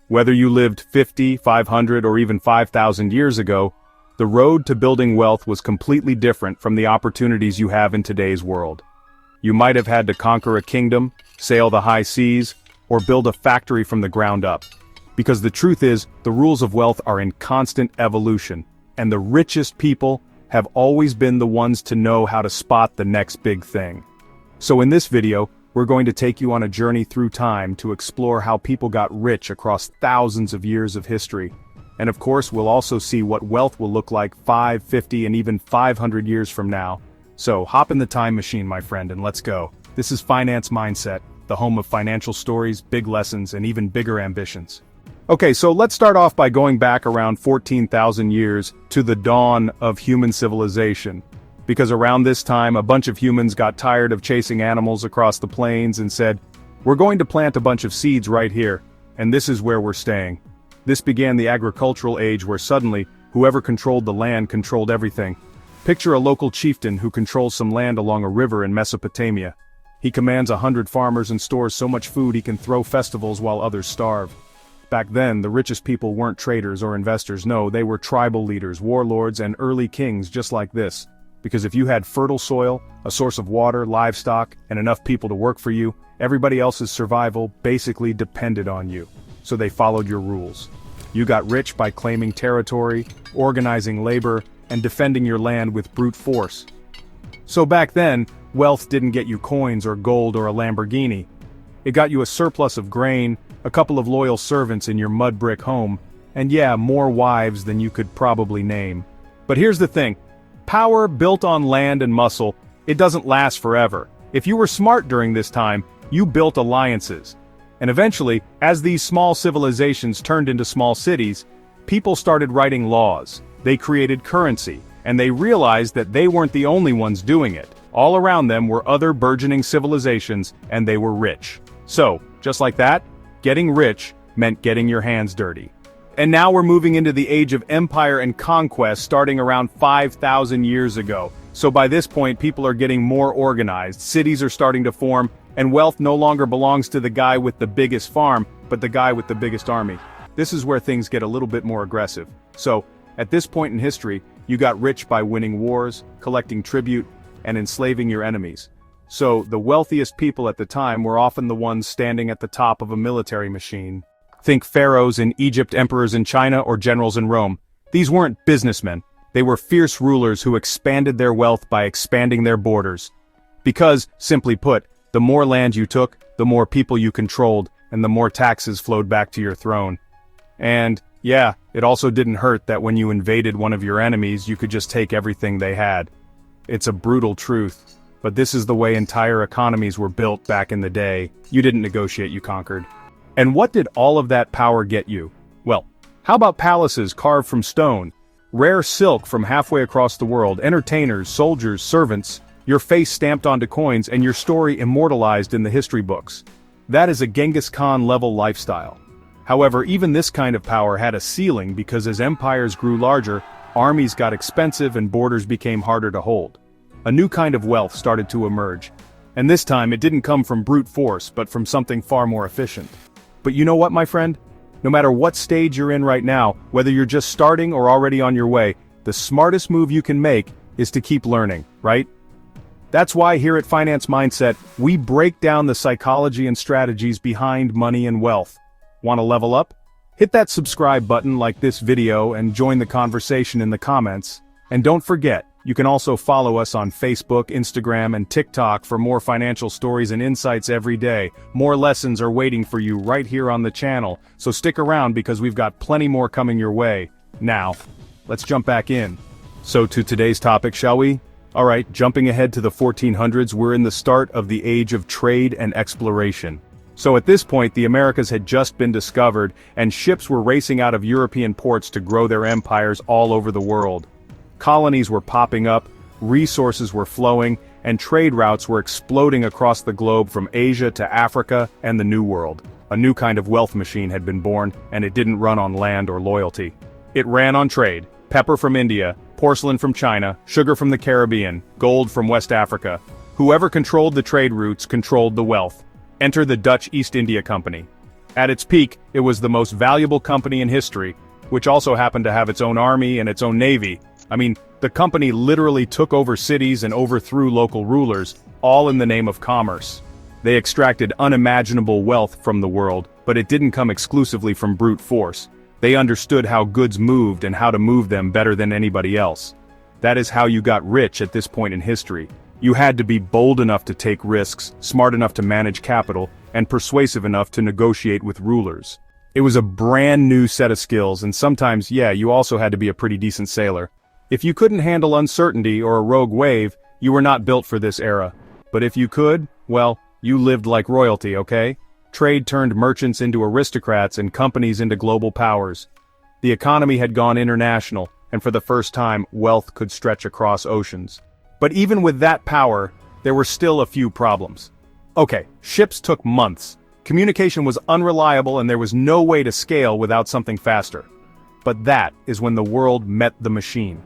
Whether you lived 50, 500, or even 5,000 years ago, the road to building wealth was completely different from the opportunities you have in today's world. You might have had to conquer a kingdom, sail the high seas, or build a factory from the ground up. Because the truth is, the rules of wealth are in constant evolution, and the richest people have always been the ones to know how to spot the next big thing. So in this video, we're going to take you on a journey through time to explore how people got rich across thousands of years of history. And of course, we'll also see what wealth will look like 5, 50, and even 500 years from now. So hop in the time machine, my friend, and let's go. This is Finance Mindset, the home of financial stories, big lessons, and even bigger ambitions. Okay, so let's start off by going back around 14,000 years to the dawn of human civilization. Because around this time, a bunch of humans got tired of chasing animals across the plains and said, "We're going to plant a bunch of seeds right here, and this is where we're staying." This began the agricultural age where suddenly, whoever controlled the land controlled everything. Picture a local chieftain who controls some land along a river in Mesopotamia. He commands 100 farmers and stores so much food he can throw festivals while others starve. Back then, the richest people weren't traders or investors, no, they were tribal leaders, warlords, and early kings just like this. Because if you had fertile soil, a source of water, livestock, and enough people to work for you, everybody else's survival basically depended on you. So they followed your rules. You got rich by claiming territory, organizing labor, and defending your land with brute force. So back then, wealth didn't get you coins or gold or a Lamborghini. It got you a surplus of grain, a couple of loyal servants in your mud brick home, and yeah, more wives than you could probably name. But here's the thing. Power built on land and muscle, it doesn't last forever. If you were smart during this time, you built alliances. And eventually, as these small civilizations turned into small cities, people started writing laws. They created currency, and they realized that they weren't the only ones doing it. All around them were other burgeoning civilizations, and they were rich. So, just like that, getting rich meant getting your hands dirty. And now we're moving into the age of empire and conquest starting around 5,000 years ago. So by this point, people are getting more organized, cities are starting to form, and wealth no longer belongs to the guy with the biggest farm, but the guy with the biggest army. This is where things get a little bit more aggressive. So, at this point in history, you got rich by winning wars, collecting tribute, and enslaving your enemies. So, the wealthiest people at the time were often the ones standing at the top of a military machine. Think pharaohs in Egypt, emperors in China, or generals in Rome. These weren't businessmen. They were fierce rulers who expanded their wealth by expanding their borders. Because, simply put, the more land you took, the more people you controlled, and the more taxes flowed back to your throne. And, yeah, it also didn't hurt that when you invaded one of your enemies, you could just take everything they had. It's a brutal truth, but this is the way entire economies were built back in the day. You didn't negotiate, you conquered. And what did all of that power get you? Well, how about palaces carved from stone, rare silk from halfway across the world, entertainers, soldiers, servants, your face stamped onto coins, and your story immortalized in the history books? That is a Genghis Khan level lifestyle. However, even this kind of power had a ceiling because as empires grew larger, armies got expensive and borders became harder to hold. A new kind of wealth started to emerge. And this time it didn't come from brute force, but from something far more efficient. But you know what, my friend? No matter what stage you're in right now, whether you're just starting or already on your way, the smartest move you can make is to keep learning, right? That's why here at Finance Mindset, we break down the psychology and strategies behind money and wealth. Want to level up? Hit that subscribe button like this video and join the conversation in the comments. And don't forget, you can also follow us on Facebook, Instagram, and TikTok for more financial stories and insights every day. More lessons are waiting for you right here on the channel, so stick around because we've got plenty more coming your way. Now, let's jump back in. So to today's topic, shall we? Alright, jumping ahead to the 1400s, we're in the start of the age of trade and exploration. So at this point, the Americas had just been discovered, and ships were racing out of European ports to grow their empires all over the world. Colonies were popping up, resources were flowing, and trade routes were exploding across the globe from Asia to Africa and the New World. A new kind of wealth machine had been born, and it didn't run on land or loyalty. It ran on trade. Pepper from India, porcelain from China, sugar from the Caribbean, gold from West Africa. Whoever controlled the trade routes controlled the wealth. Enter the Dutch East India Company. At its peak, it was the most valuable company in history, which also happened to have its own army and its own navy. I mean, the company literally took over cities and overthrew local rulers, all in the name of commerce. They extracted unimaginable wealth from the world, but it didn't come exclusively from brute force. They understood how goods moved and how to move them better than anybody else. That is how you got rich at this point in history. You had to be bold enough to take risks, smart enough to manage capital, and persuasive enough to negotiate with rulers. It was a brand new set of skills, and sometimes, yeah, you also had to be a pretty decent sailor. If you couldn't handle uncertainty or a rogue wave, you were not built for this era. But if you could, well, you lived like royalty, okay? Trade turned merchants into aristocrats and companies into global powers. The economy had gone international, and for the first time, wealth could stretch across oceans. But even with that power, there were still a few problems. Okay, ships took months. Communication was unreliable and there was no way to scale without something faster. But that is when the world met the machine.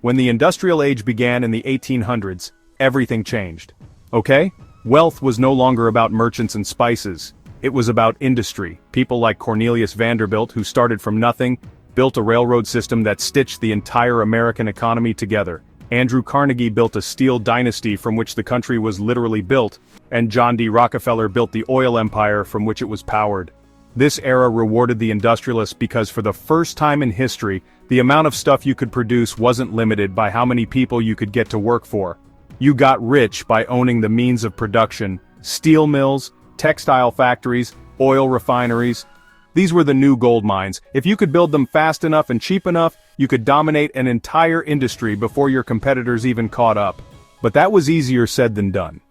When the industrial age began in the 1800s, everything changed. Okay? Wealth was no longer about merchants and spices. It was about industry. People like Cornelius Vanderbilt, who started from nothing, built a railroad system that stitched the entire American economy together. Andrew Carnegie built a steel dynasty from which the country was literally built, and John D. Rockefeller built the oil empire from which it was powered. This era rewarded the industrialists because for the first time in history, the amount of stuff you could produce wasn't limited by how many people you could get to work for. You got rich by owning the means of production: steel mills, textile factories, oil refineries. These were the new gold mines. If you could build them fast enough and cheap enough, you could dominate an entire industry before your competitors even caught up. But that was easier said than done.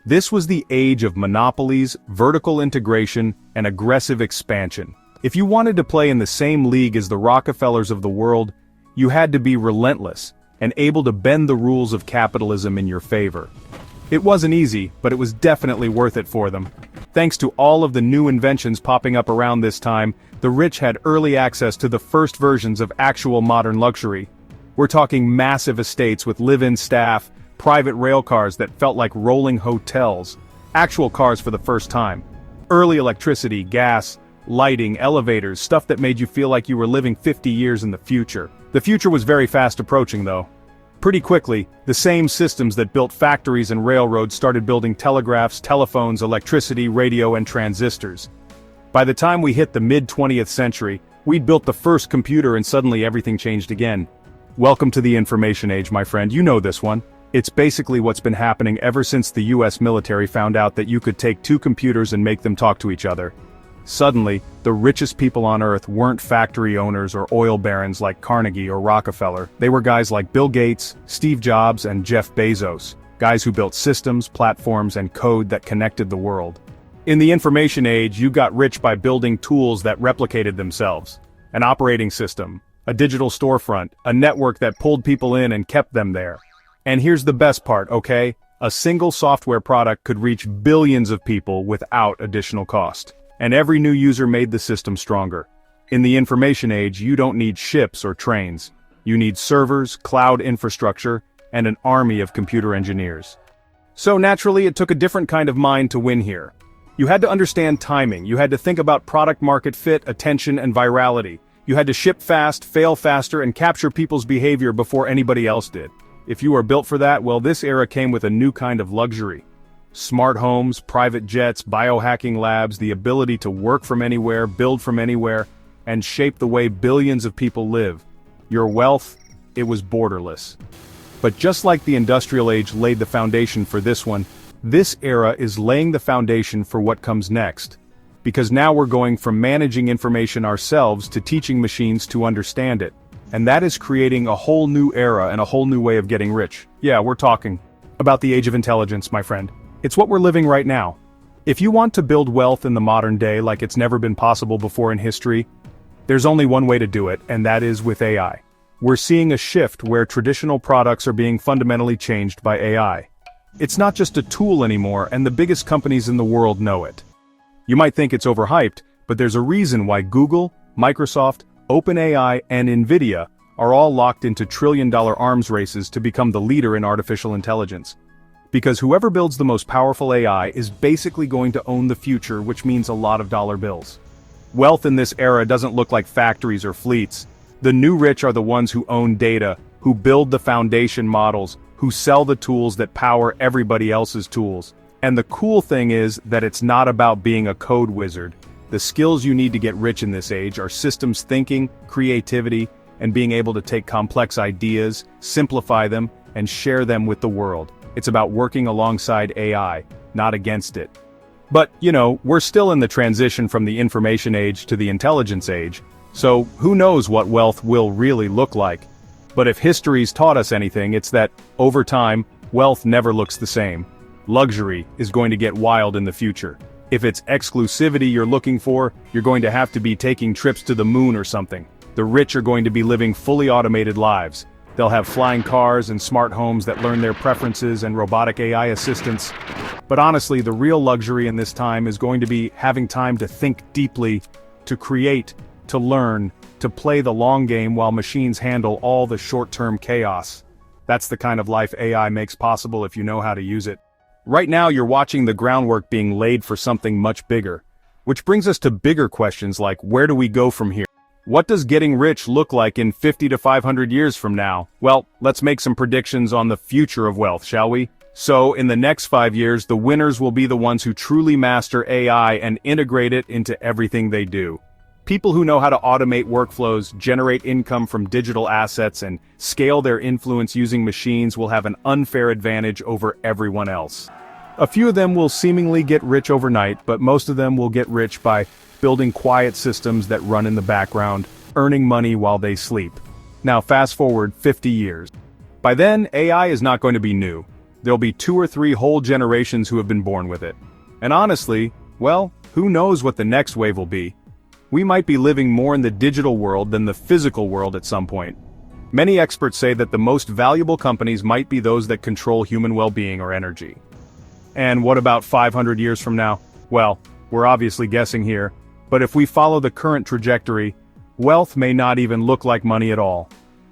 This was the age of monopolies, vertical integration, and aggressive expansion. If you wanted to play in the same league as the Rockefellers of the world, you had to be relentless and able to bend the rules of capitalism in your favor. It wasn't easy, but it was definitely worth it for them. Thanks to all of the new inventions popping up around this time, the rich had early access to the first versions of actual modern luxury. We're talking massive estates with live-in staff, private rail cars that felt like rolling hotels, actual cars for the first time, early electricity, gas, lighting, elevators, stuff that made you feel like you were living 50 years in the future. The future was very fast approaching though. Pretty quickly, the same systems that built factories and railroads started building telegraphs, telephones, electricity, radio, and transistors. By the time we hit the mid-20th century, we'd built the first computer and suddenly everything changed again. Welcome to the information age, my friend, you know this one. It's basically what's been happening ever since the US military found out that you could take two computers and make them talk to each other. Suddenly, the richest people on Earth weren't factory owners or oil barons like Carnegie or Rockefeller. They were guys like Bill Gates, Steve Jobs, and Jeff Bezos, guys who built systems, platforms, and code that connected the world. In the information age, you got rich by building tools that replicated themselves. An operating system, a digital storefront, a network that pulled people in and kept them there. And here's the best part, okay? A single software product could reach billions of people without additional cost. And every new user made the system stronger. In the information age, you don't need ships or trains. You need servers, cloud infrastructure, and an army of computer engineers. So naturally, it took a different kind of mind to win here. You had to understand timing, you had to think about product market fit, attention, and virality. You had to ship fast, fail faster, and capture people's behavior before anybody else did. If you were built for that, well, this era came with a new kind of luxury. Smart homes, private jets, biohacking labs, the ability to work from anywhere, build from anywhere, and shape the way billions of people live. Your wealth, it was borderless. But just like the industrial age laid the foundation for this one, this era is laying the foundation for what comes next. Because now we're going from managing information ourselves to teaching machines to understand it. And that is creating a whole new era and a whole new way of getting rich. Yeah, we're talking about the age of intelligence, my friend. It's what we're living right now. If you want to build wealth in the modern day like it's never been possible before in history, there's only one way to do it, and that is with AI. We're seeing a shift where traditional products are being fundamentally changed by AI. It's not just a tool anymore, and the biggest companies in the world know it. You might think it's overhyped, but there's a reason why Google, Microsoft, OpenAI, and Nvidia are all locked into trillion-dollar arms races to become the leader in artificial intelligence. Because whoever builds the most powerful AI is basically going to own the future, which means a lot of dollar bills. Wealth in this era doesn't look like factories or fleets. The new rich are the ones who own data, who build the foundation models, who sell the tools that power everybody else's tools. And the cool thing is that it's not about being a code wizard. The skills you need to get rich in this age are systems thinking, creativity, and being able to take complex ideas, simplify them, and share them with the world. It's about working alongside AI, not against it. But, we're still in the transition from the information age to the intelligence age, so who knows what wealth will really look like. But if history's taught us anything, it's that, over time, wealth never looks the same. Luxury is going to get wild in the future. If it's exclusivity you're looking for, you're going to have to be taking trips to the moon or something. The rich are going to be living fully automated lives. They'll have flying cars and smart homes that learn their preferences and robotic AI assistants. But honestly, the real luxury in this time is going to be having time to think deeply, to create, to learn, to play the long game while machines handle all the short-term chaos. That's the kind of life AI makes possible if you know how to use it. Right now you're watching the groundwork being laid for something much bigger. Which brings us to bigger questions like, where do we go from here? What does getting rich look like in 50 to 500 years from now? Well, let's make some predictions on the future of wealth, shall we? So, in the next 5 years, the winners will be the ones who truly master AI and integrate it into everything they do. People who know how to automate workflows, generate income from digital assets, and scale their influence using machines will have an unfair advantage over everyone else. A few of them will seemingly get rich overnight, but most of them will get rich by building quiet systems that run in the background, earning money while they sleep. Now fast forward 50 years. By then, AI is not going to be new. There'll be 2 or 3 whole generations who have been born with it. And honestly, well, who knows what the next wave will be? We might be living more in the digital world than the physical world at some point. Many experts say that the most valuable companies might be those that control human well-being or energy. And what about 500 years from now? Well, we're obviously guessing here. But if we follow the current trajectory, wealth may not even look like money at all.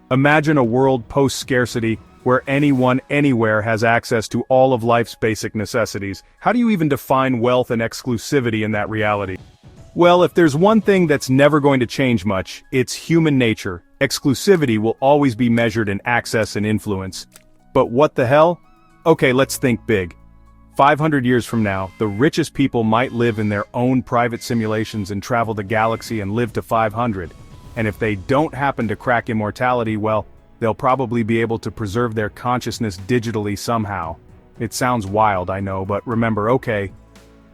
Imagine a world post-scarcity where anyone anywhere has access to all of life's basic necessities. How do you even define wealth and exclusivity in that reality? Well, if there's one thing that's never going to change much, it's human nature. Exclusivity will always be measured in access and influence. But what the hell? Okay, let's think big. 500 years from now, the richest people might live in their own private simulations and travel the galaxy and live to 500. And if they don't happen to crack immortality, well, they'll probably be able to preserve their consciousness digitally somehow. It sounds wild, I know, but remember, okay.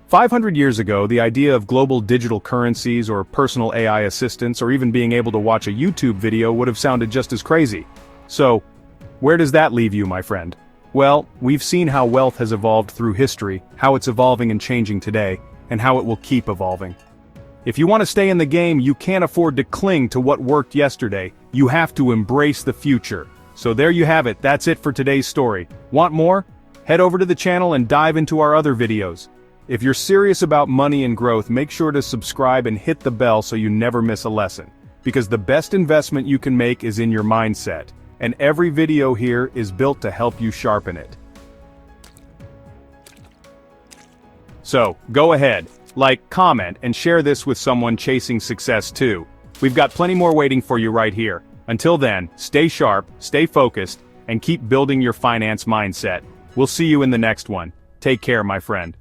500 years ago, the idea of global digital currencies or personal AI assistants or even being able to watch a YouTube video would have sounded just as crazy. So, where does that leave you, my friend? Well, we've seen how wealth has evolved through history, how it's evolving and changing today, and how it will keep evolving. If you want to stay in the game, you can't afford to cling to what worked yesterday. You have to embrace the future. So there you have it, that's it for today's story. Want more? Head over to the channel and dive into our other videos. If you're serious about money and growth, make sure to subscribe and hit the bell so you never miss a lesson. Because the best investment you can make is in your mindset. And every video here is built to help you sharpen it. So, go ahead, like, comment, and share this with someone chasing success too. We've got plenty more waiting for you right here. Until then, stay sharp, stay focused, and keep building your finance mindset. We'll see you in the next one. Take care, my friend.